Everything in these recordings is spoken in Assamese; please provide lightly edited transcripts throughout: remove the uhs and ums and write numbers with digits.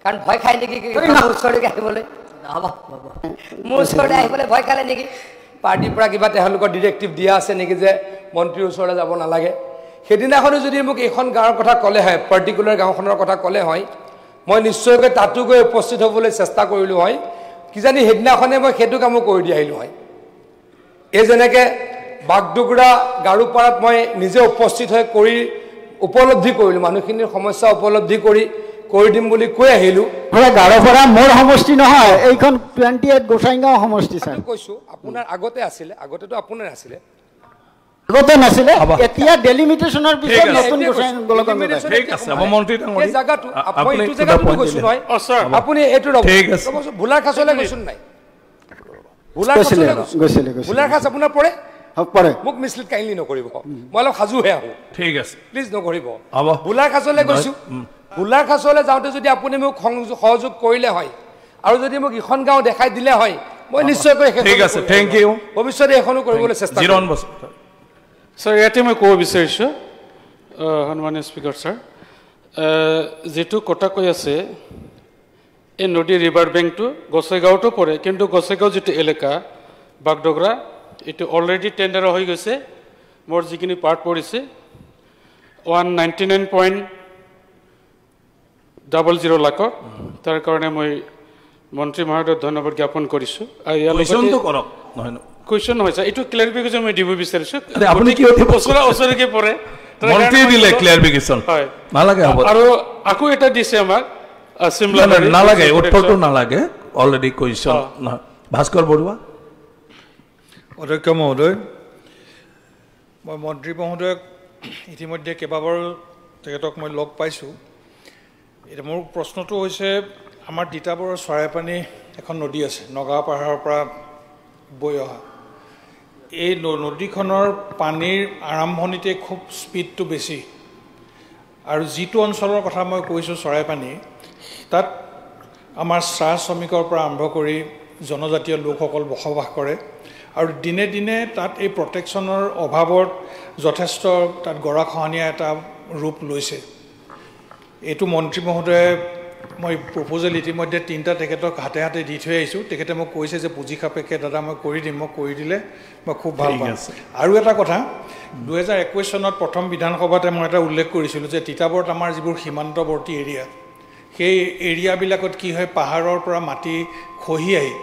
কাৰণ ভয় খাই নেকি মোৰ ওচৰলৈকে আহিবলৈ মোৰ ওচৰলৈ আহিবলৈ ভয় খালে নেকি পাৰ্টিৰ পৰা কিবা তেওঁলোকৰ ডিৰেক্টিভ দিয়া আছে নেকি যে মন্ত্ৰীৰ ওচৰলৈ যাব নালাগে সেইদিনাখনো যদি মোক এইখন গাঁৱৰ কথা ক'লে হয় পাৰ্টিকুলাৰ গাঁওখনৰ কথা ক'লে হয় মই নিশ্চয়কৈ তাতো গৈ উপস্থিত হ'বলৈ চেষ্টা কৰিলোঁ হয় কিজানি সেইদিনাখনে মই সেইটো কামো কৰি দি আহিলোঁ হয় এই যেনেকৈ বাগডোগৰা গাৰুপাৰাত মই নিজে উপস্থিত হৈ কৰি উপলব্ধি কৰিলোঁ মানুহখিনিৰ সমস্যা উপলব্ধি কৰি দিম বুলি কৈ আহিলোঁ গাৰুপাৰা মোৰ সমষ্টি নহয় এইখন 28 গোসাইগাঁও সমষ্টি ছাৰ কৈছোঁ আপোনাৰ আগতে আছিলে আগতেতো আপোনাৰ আছিলে আগতে নাছিলে এতিয়া ডেলিমিটেশনৰ পিছত নতুন গোসাইগাঁও ঠিক আছে মন্ত্ৰী ডাঙৰীয়া এই জায়গাটো মই এইটো জায়গাটো কৈছোঁ নহয় আপুনি এইটো ভোলাৰ খাচলৈ গৈছোঁ নাই ভোলাৰ খাচ আপোনাৰ পৰে মোক মিছলিড কাইণ্ডলি নকৰিব মই অলপ সাজুহে আহোঁ ঠিক আছে প্লিজ নকৰিব ভোলাৰ খাচলৈ গৈছোঁ ভোলাৰ খাচলৈ যাওঁতে যদি আপুনি মোক সহযোগ কৰিলে হয় আৰু যদি মোক ইখন গাঁও দেখাই দিলে হয় মই নিশ্চয়কৈ ঠিক আছে থেংক ইউ ভৱিষ্যতে এখনো কৰিবলৈ চেষ্টা কৰিম ছাৰ ইয়াতে মই ক'ব বিচাৰিছোঁ সন্মানীয় স্পীকাৰ ছাৰ যিটো কথা কৈ আছে এই নদী ৰিভাৰ বেংকটো গোসাইগাঁৱতো পৰে কিন্তু গোসাইগাঁও যিটো এলেকা বাগডোগৰা এইটো অলৰেডি টেণ্ডাৰ হৈ গৈছে মোৰ যিখিনি পাৰ্ট পৰিছে 199.00 লাখত তাৰ কাৰণে মই মন্ত্ৰী মহোদয়ক ধন্যবাদ জ্ঞাপন কৰিছোঁ আৰু ইয়াৰ কুৱেশ্যনটো কৰক নহয় কুৱেশ্যন নহয় ছাৰ এইটো ক্লেৰিফিকেশ্যন মই দিব বিচাৰিছোঁ আপুনি কি ওচৰলৈকে পৰে মন্ত্ৰী দিলে ক্লেৰিফিকেশ্যন হয় নালাগে হ'ব আৰু আকৌ এটা দিছে আমাক নালাগে উত্তৰটো নালাগে অলৰেডি কুৱেশ্যন নহয় ভাস্কৰ বৰুৱা অধ্যক্ষ মহোদয় মই মন্ত্ৰী মহোদয়ক ইতিমধ্যে কেইবাবাৰো তেখেতক মই লগ পাইছোঁ এতিয়া মোৰ প্ৰশ্নটো হৈছে আমাৰ তিতাবৰৰ চৰাইপানী এখন নদী আছে নগাঁও পাহাৰৰ পৰা বৈ অহা এই নদীখনৰ পানীৰ আৰম্ভণিতে খুব স্পীডটো বেছি আৰু যিটো অঞ্চলৰ কথা মই কৈছোঁ চৰাইপানী তাত আমাৰ চাহ শ্ৰমিকৰ পৰা আৰম্ভ কৰি জনজাতীয় লোকসকল বসবাস কৰে আৰু দিনে দিনে তাত এই প্ৰটেকশ্যনৰ অভাৱত যথেষ্ট তাত গৰাখহনীয়া এটা ৰূপ লৈছে এইটো মন্ত্ৰী মহোদয়ে মই প্ৰপ'জেল ইতিমধ্যে 3টা তেখেতক হাতে হাতে দি থৈ আহিছোঁ তেখেতে মোক কৈছে যে পুঁজি সাপেক্ষে দাদা মই কৰি দিম মই কৰি দিলে মই খুব ভাল পাম আৰু এটা কথা 2021 চনত প্ৰথম বিধানসভাতে মই এটা উল্লেখ কৰিছিলোঁ যে তিতাবৰত আমাৰ যিবোৰ সীমান্তৱৰ্তী এৰিয়া সেই এৰিয়াবিলাকত কি হয় পাহাৰৰ পৰা মাটি খহি আহি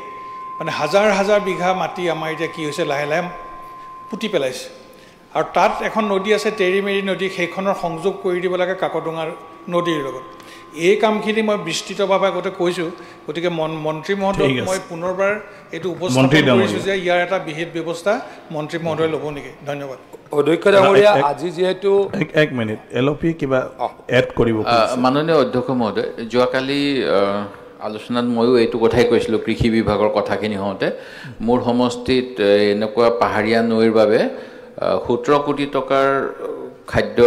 মানে হাজাৰ হাজাৰ বিঘা মাটি আমাৰ এতিয়া কি হৈছে লাহে লাহে পুতি পেলাইছে আৰু তাত এখন নদী আছে তেৰিমেৰি নদী সেইখনৰ সংযোগ কৰি দিব লাগে কাকডোঙা নদীৰ লগত এই কামখিনি মই বিস্তৃতভাৱে আগতে কৈছোঁ গতিকে মন্ত্ৰী মহোদয়ক মই পুনৰবাৰ এইটো উপস্থাপন কৰিছোঁ যে ইয়াৰ এটা বিহিত ব্যৱস্থা মন্ত্ৰী মহোদয়ে ল'ব নেকি ধন্যবাদ অধ্যক্ষ ডাঙৰীয়া আজি যিহেতু এক মিনিট এলপি কিবা এড কৰিব মাননীয় অধ্যক্ষ মহোদয় যোৱাকালি আলোচনাত ময়ো এইটো কথাই কৈছিলোঁ কৃষি বিভাগৰ কথাখিনি হওঁতে মোৰ সমষ্টিত এনেকুৱা পাহাৰীয়া নৈৰ বাবে 17 কোটি টকাৰ খাদ্য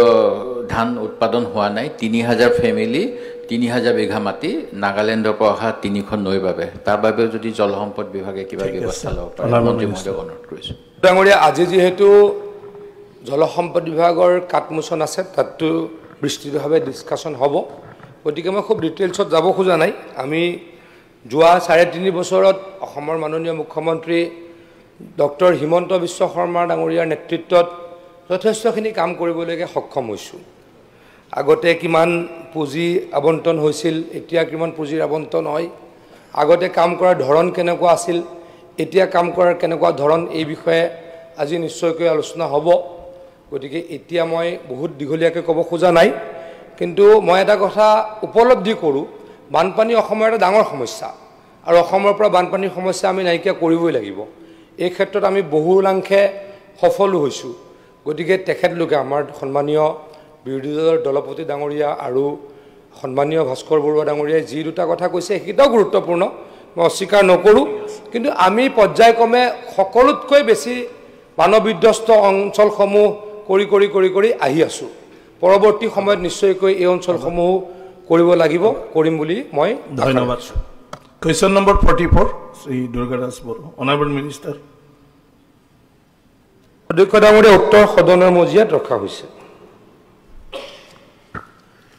ধান উৎপাদন হোৱা নাই 3000 ফেমিলি 3000 বিঘা মাটি নাগালেণ্ডৰ পৰা অহা 3খন নৈৰ বাবে তাৰ বাবে যদি জলসম্পদ বিভাগে কিবা ব্যৱস্থা ল'ব পাৰে মন্ত্ৰী মহোদয়ক অনুৰোধ কৰিছোঁ ডাঙৰীয়া আজি যিহেতু জলসম্পদ বিভাগৰ কাটমোচন আছে তাতো বিস্তৃতভাৱে ডিছকাশ্যন হ'ব গতিকে মই খুব ডিটেইলছত যাব খোজা নাই আমি যোৱা 3.5 বছৰত অসমৰ মাননীয় মুখ্যমন্ত্ৰী ডক্টৰ হিমন্ত বিশ্ব শৰ্মা ডাঙৰীয়াৰ নেতৃত্বত যথেষ্টখিনি কাম কৰিবলৈকে সক্ষম হৈছোঁ আগতে কিমান পুঁজি আবণ্টন হৈছিল এতিয়া কিমান পুঁজিৰ আবণ্টন হয় আগতে কাম কৰাৰ ধৰণ কেনেকুৱা আছিল এতিয়া কাম কৰাৰ কেনেকুৱা ধৰণ এই বিষয়ে আজি নিশ্চয়কৈ আলোচনা হ'ব গতিকে এতিয়া মই বহুত দীঘলীয়াকৈ ক'ব খোজা নাই কিন্তু মই এটা কথা উপলব্ধি কৰোঁ বানপানী অসমৰ এটা ডাঙৰ সমস্যা আৰু অসমৰ পৰা বানপানীৰ সমস্যা আমি নাইকিয়া কৰিবই লাগিব এই ক্ষেত্ৰত আমি বহুলাংশে সফলো হৈছোঁ গতিকে তেখেতলোকে আমাৰ সন্মানীয় বিৰোধী দলৰ দলপতি ডাঙৰীয়া আৰু সন্মানীয় ভাস্কৰ বৰুৱা ডাঙৰীয়াই যি দুটা কথা কৈছে সেইটাও গুৰুত্বপূৰ্ণ মই অস্বীকাৰ নকৰোঁ কিন্তু আমি পৰ্যায়ক্ৰমে সকলোতকৈ বেছি বানবিধ্বস্ত অঞ্চলসমূহ কৰি আহি আছোঁ পৰৱৰ্তী সময়ত নিশ্চয়কৈ এই অঞ্চলসমূহ কৰিব লাগিব কৰিম বুলি মই ধন্যবাদ question number 44 Shri Durgadas Boro honourable minister অধ্যক্ষ ডাঙৰীয়া উত্তৰ সদনৰ মজিয়াত ৰখা হৈছে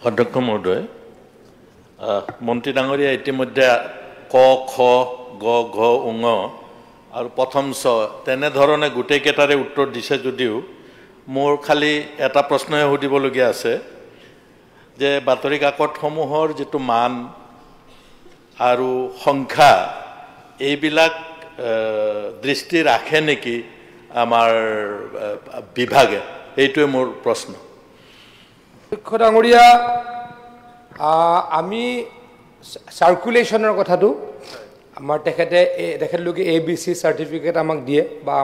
অধ্যক্ষ মহোদয় মন্ত্ৰী ডাঙৰীয়া ইতিমধ্যে ক খ গ ঘ উঙ আৰু প্ৰথম চ তেনেধৰণে গোটেইকেইটাৰে উত্তৰ দিছে যদিও মোৰ খালি এটা প্ৰশ্নহে সুধিবলগীয়া আছে যে বাতৰি কাকতসমূহৰ যিটো মান আৰু সংখ্যা এইবিলাক দৃষ্টি ৰাখে নেকি আমাৰ বিভাগে এইটোৱে মোৰ প্ৰশ্ন অধ্যক্ষ ডাঙৰীয়া আমি সার্কুলেশনের কথাটো আমার তেখেতলোকে ABC সার্টিফিকেট আমাক দিয়ে বা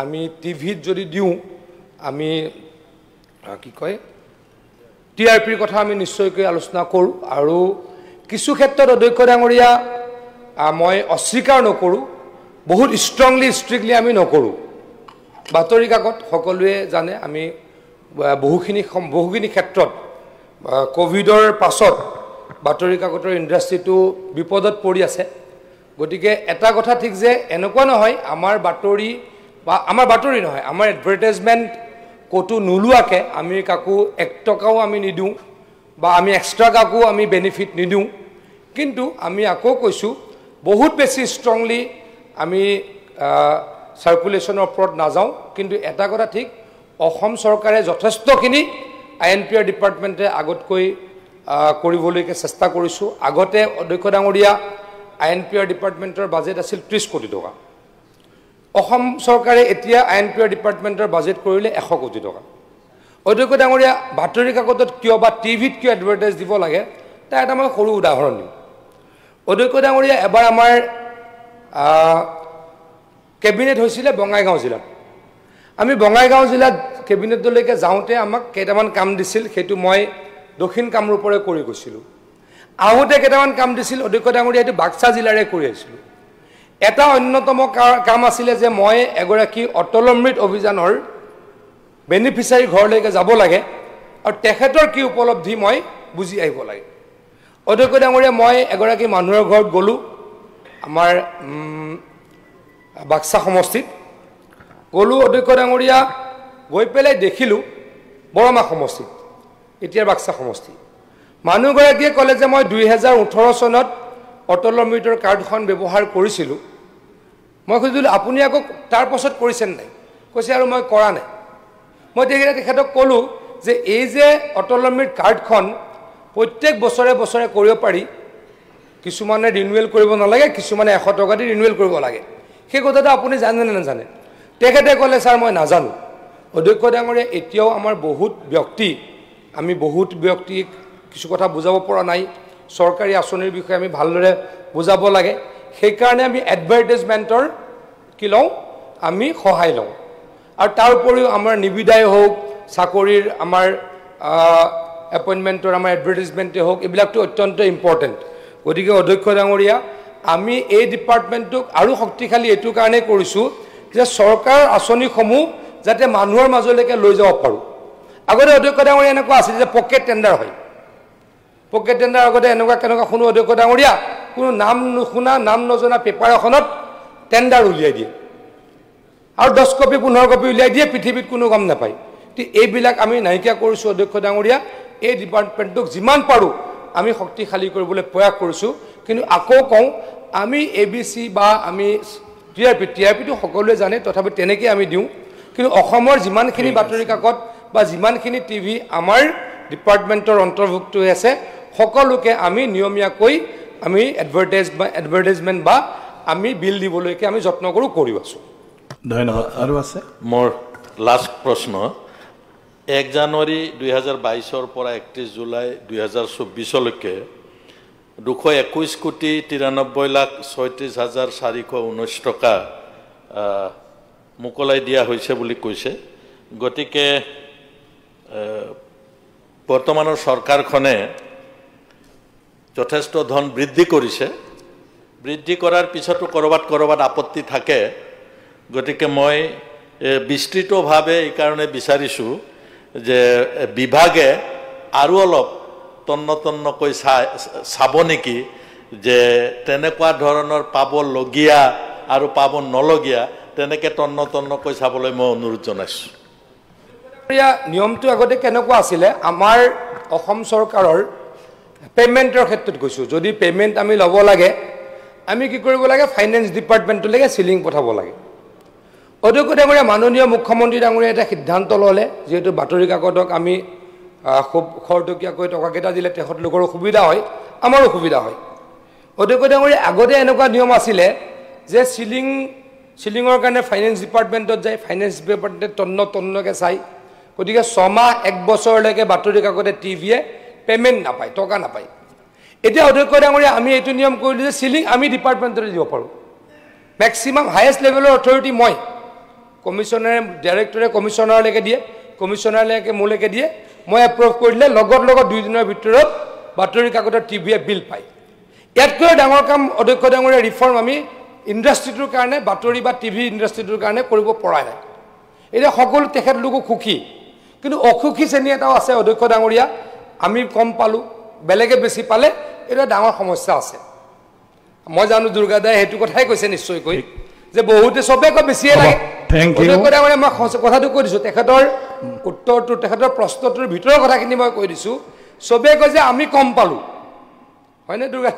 আমি টিভিত যদি দিওঁ আমি কি কয় TRPৰ কথা আমি নিশ্চয়কৈ আলোচনা কৰোঁ আৰু কিছু ক্ষেত্ৰত অধ্যক্ষ ডাঙৰীয়া মই অস্বীকাৰ নকৰোঁ বহুত ষ্ট্ৰিক্টলি আমি নকৰোঁ বাতৰি কাকত সকলোৱে জানে আমি বহুখিনি ক্ষেত্ৰত কোভিডৰ পাছত বাতৰি কাকতৰ ইণ্ডাষ্ট্ৰিটো বিপদত পৰি আছে গতিকে এটা কথা ঠিক যে এনেকুৱা নহয় আমাৰ বাতৰি নহয় আমাৰ এডভাৰটাইজমেণ্ট কতো নোলোৱাকে আমি কাকো 1 টকাও আমি নিদিওঁ বা আমি এক্সট্ৰা কাকো আমি বেনিফিট নিদিওঁ কিন্তু আমি আকৌ কৈছোঁ বহুত বেছি ষ্ট্ৰংলি আমি সাৰ্কুলেশনৰ ওপৰত নাযাওঁ কিন্তু এটা কথা ঠিক অসম চৰকাৰে যথেষ্টখিনি INPR ডিপাৰ্টমেণ্টে আগতকৈ কৰিবলৈকে চেষ্টা কৰিছোঁ আগতে অধ্যক্ষ ডাঙৰীয়া INPR ডিপাৰ্টমেণ্টৰ বাজেট আছিল 30 কোটি টকা অসম চৰকাৰে এতিয়া INPR ডিপাৰ্টমেণ্টৰ বাজেট কৰিলে 100 কোটি টকা অধ্যক্ষ ডাঙৰীয়া বাতৰি কাকতত কিয় বা টিভিত কিয় এডভাৰটাইজ দিব লাগে তাৰ এটা মই সৰু উদাহৰণ দিম অধ্যক্ষ ডাঙৰীয়া এবাৰ আমাৰ কেবিনেট হৈছিলে বঙাইগাঁও জিলাত আমি বঙাইগাঁও জিলাত কেবিনেটলৈকে যাওঁতে আমাক কেইটামান কাম দিছিল সেইটো মই দক্ষিণ কামৰূপৰে কৰি গৈছিলোঁ আহোঁতে কেইটামান কাম দিছিল অধ্যক্ষ ডাঙৰীয়া এইটো বাক্সা জিলাৰে কৰি আহিছিলোঁ এটা অন্যতম কাম আছিলে যে মই এগৰাকী অটল অমৃত অভিযানৰ বেনিফিচিয়াৰী ঘৰলৈকে যাব লাগে আৰু তেখেতৰ কি উপলব্ধি মই বুজি আহিব লাগে অধ্যক্ষ ডাঙৰীয়া মই এগৰাকী মানুহৰ ঘৰত গ'লোঁ আমাৰ বাক্সা সমষ্টিত গ'লোঁ অধ্যক্ষ ডাঙৰীয়া গৈ পেলাই দেখিলোঁ বৰমা সমষ্টিত এতিয়াৰ বাক্সা সমষ্টি মানুহগৰাকীয়ে ক'লে যে মই 2018 চনত অটল অমৃতৰ কাৰ্ডখন ব্যৱহাৰ কৰিছিলোঁ মই খুজিলোঁ আপুনি আকৌ তাৰ পাছত কৰিছেনে নাই কৈছে আৰু মই কৰা নাই মই তেখেতক ক'লোঁ যে এই যে অটল অমৃত কাৰ্ডখন প্ৰত্যেক বছৰে বছৰে কৰিব পাৰি কিছুমানে ৰিনিউৱেল কৰিব নালাগে কিছুমানে 100 টকা দি ৰিনিউৱেল কৰিব লাগে সেই কথাটো আপুনি জানে নে নাজানে তেখেতে ক'লে ছাৰ মই নাজানো অধ্যক্ষ ডাঙৰীয়া এতিয়াও আমাৰ বহুত ব্যক্তিক কিছু কথা বুজাব পৰা নাই চৰকাৰী আঁচনিৰ বিষয়ে আমি ভালদৰে বুজাব লাগে সেইকাৰণে আমি এডভাৰটাইজমেণ্টৰ কি লওঁ আমি সহায় লওঁ আৰু তাৰ উপৰিও আমাৰ নিবিদায় হওক চাকৰিৰ আমাৰ এপইণ্টমেণ্টৰ আমাৰ এডভাৰটাইজমেণ্টে হওক এইবিলাকটো অত্যন্ত ইম্পৰ্টেণ্ট গতিকে অধ্যক্ষ ডাঙৰীয়া আমি এই ডিপাৰ্টমেণ্টটোক আৰু শক্তিশালী এইটো কাৰণে কৰিছোঁ যে চৰকাৰৰ আঁচনিসমূহ যাতে মানুহৰ মাজলৈকে লৈ যাব পাৰোঁ আগতে অধ্যক্ষ ডাঙৰীয়া এনেকুৱা আছিল যে পকেট টেণ্ডাৰ হয় পকেট টেণ্ডাৰ আগতে কেনেকুৱা শুনো অধ্যক্ষ ডাঙৰীয়া কোনো নাম নুশুনা নাম নজনা পেপাৰ এখনত টেণ্ডাৰ উলিয়াই দিয়ে আৰু 10 কপি 15 কপি উলিয়াই দিয়ে পৃথিৱীত কোনো গম নাপায় এইবিলাক আমি নাইকিয়া কৰিছোঁ অধ্যক্ষ ডাঙৰীয়া এই ডিপাৰ্টমেণ্টটোক যিমান পাৰোঁ আমি শক্তিশালী কৰিবলৈ প্ৰয়াস কৰিছোঁ কিন্তু আকৌ কওঁ আমি ABC বা আমি TRPটো সকলোৱে জানে তথাপি তেনেকৈ আমি দিওঁ কিন্তু অসমৰ যিমানখিনি বাতৰি কাকত বা যিমানখিনি টিভি আমাৰ ডিপাৰ্টমেণ্টৰ অন্তৰ্ভুক্ত হৈ আছে সকলোকে আমি নিয়মীয়াকৈ আমি এডভাৰটাইজমেণ্ট বা আমি বিল দিবলৈকে আমি যত্ন কৰি আছোঁ ধন্যবাদ আৰু আছে মোৰ লাষ্ট প্ৰশ্ন 1 জানুৱাৰী 2022 পৰা 31 জুলাই 2024 221 কোটি 93,36,419 টকা মোকলাই দিয়া হৈছে বুলি কৈছে গতিকে বৰ্তমানৰ চৰকাৰখনে যথেষ্ট ধন বৃদ্ধি কৰিছে বৃদ্ধি কৰাৰ পিছতো কৰবাত আপত্তি থাকে গতিকে মই বিস্তৃতভাৱে এই কাৰণে বিচাৰিছোঁ যে বিভাগে আৰু অলপ তন্নকৈ চাব নেকি যে তেনেকুৱা ধৰণৰ পাবলগীয়া আৰু পাব নলগীয়া তেনেকৈ তন্নকৈ চাবলৈ মই অনুৰোধ জনাইছোঁ নিয়মটো আগতে কেনেকুৱা আছিলে আমাৰ অসম চৰকাৰৰ পেমেণ্টৰ ক্ষেত্ৰত কৈছোঁ যদি পেমেণ্ট আমি ল'ব লাগে আমি কি কৰিব লাগে ফাইনেন্স ডিপাৰ্টমেণ্টলৈকে চিলিং পঠাব লাগে অধ্যক্ষ ডাঙৰীয়া মাননীয় মুখ্যমন্ত্ৰী ডাঙৰীয়া এটা সিদ্ধান্ত ল'লে যিহেতু বাতৰি কাকতক আমি খুব খৰতকীয়াকৈ টকাকেইটা দিলে তেখেতলোকৰো সুবিধা হয় আমাৰো সুবিধা হয় অধ্যক্ষ ডাঙৰীয়া আগতে এনেকুৱা নিয়ম আছিলে যে চিলিঙৰ কাৰণে ফাইনেন্স ডিপাৰ্টমেণ্টত যায় ফাইনেন্স ডিপাৰ্টমেণ্টে তন্নকৈ চাই গতিকে 6 মাহ 1 বছৰলৈকে বাতৰি কাকতে টিভিয়ে পেমেণ্ট নাপায় টকা নাপায় এতিয়া অধ্যক্ষ ডাঙৰীয়া আমি এইটো নিয়ম কৰিলোঁ যে চিলিং আমি ডিপাৰ্টমেণ্টলৈ দিব পাৰোঁ মেক্সিমাম হায়েষ্ট লেভেলৰ অথৰিটি মই কমিশ্যনাৰে ডাইৰেক্টৰে কমিশ্যনাৰলৈকে দিয়ে কমিশ্যনাৰলৈকে মোলৈকে দিয়ে মই এপ্ৰুভ কৰিলে লগত 2 দিনৰ ভিতৰত বাতৰি কাকতৰ টিভিয়ে বিল পায় ইয়াতকৈ ডাঙৰ কাম অধ্যক্ষ ডাঙৰীয়া ৰিফৰ্ম আমি ইণ্ডাষ্ট্ৰিটোৰ কাৰণে বাতৰি বা টিভি ইণ্ডাষ্ট্ৰিটোৰ কাৰণে কৰিব পৰা নাই এতিয়া সকলো তেখেতলোকো সুখী কিন্তু অসুখী শ্ৰেণী এটাও আছে অধ্যক্ষ ডাঙৰীয়া আমি কম পালোঁ বেলেগে বেছি পালে এটা ডাঙৰ সমস্যা আছে মই জানো দুৰ্গা দাই সেইটো কথাই কৈছে নিশ্চয়কৈ যে বহুতে চবে কয় বেছিয়ে লাগে অধ্যক্ষ ডাঙৰীয়া মই কথাটো কৈ দিছোঁ তেখেতৰ উত্তৰটো তেখেতৰ প্ৰশ্নটোৰ ভিতৰৰ কথাখিনি মই কৈ দিছোঁ চবে কয় যে আমি কম পালোঁ হয়নে দুৰ্গা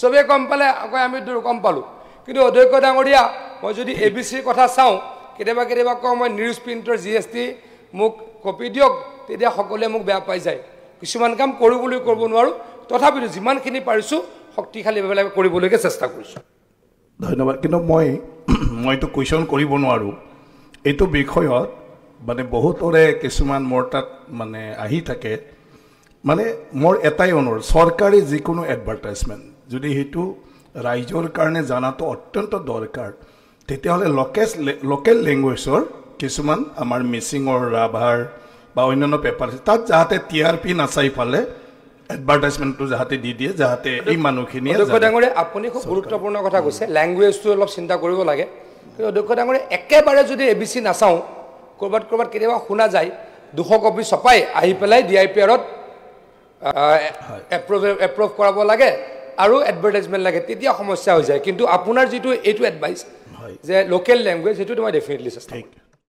চবে কম পালে কয় আমি কম পালোঁ কিন্তু অধ্যক্ষ ডাঙৰীয়া মই যদি ABCৰ কথা চাওঁ কেতিয়াবা কওঁ মই নিউজ প্ৰিণ্টৰ GST মোক কপি দিয়ক তেতিয়া সকলোৱে মোক বেয়া পাই যায় কিছুমান কাম কৰিবলৈ কৰিব নোৱাৰোঁ তথাপিতো যিমানখিনি পাৰিছোঁ শক্তিশালীভাৱে কৰিবলৈকে চেষ্টা কৰিছোঁ ধন্যবাদ কিন্তু মইতো কুৱেশ্যন কৰিব নোৱাৰোঁ এইটো বিষয়ত মানে বহুতৰে কিছুমান মোৰ তাত মানে আহি থাকে মানে মোৰ এটাই অনুৰোধ চৰকাৰী যিকোনো এডভাৰটাইজমেণ্ট যদি সেইটো ৰাইজৰ কাৰণে জানাটো অত্যন্ত দৰকাৰ তেতিয়াহ'লে লোকেল লেংগুৱেজৰ কিছুমান আমাৰ মিচিঙৰ ৰাভাৰ বা অন্যান্য পেপাৰ তাত যাতে TRP নাচাই ফালে এডভাৰটাইজমেণ্টটো যাতে দি দিয়ে যাতে এই মানুহখিনিয়ে অধ্যক্ষ ডাঙৰীয়া আপুনি খুব গুৰুত্বপূৰ্ণ কথা কৈছে লেংগুৱেজটো অলপ চিন্তা কৰিব লাগে কিন্তু অধ্যক্ষ ডাঙৰীয়া একেবাৰে যদি ABC নাচাওঁ ক'ৰবাত কেতিয়াবা শুনা যায় 200 কপি ছপাই আহি পেলাই DIPRত এপ্ৰুভ কৰাব লাগে আৰু এডভাৰটাইজমেণ্ট লাগে তেতিয়া সমস্যা হৈ যায় কিন্তু আপোনাৰ যিটো এইটো এডভাইচ যে লোকেল লেংগুৱেজ সেইটো মই ডেফিনেটলি চেষ্টা কৰিম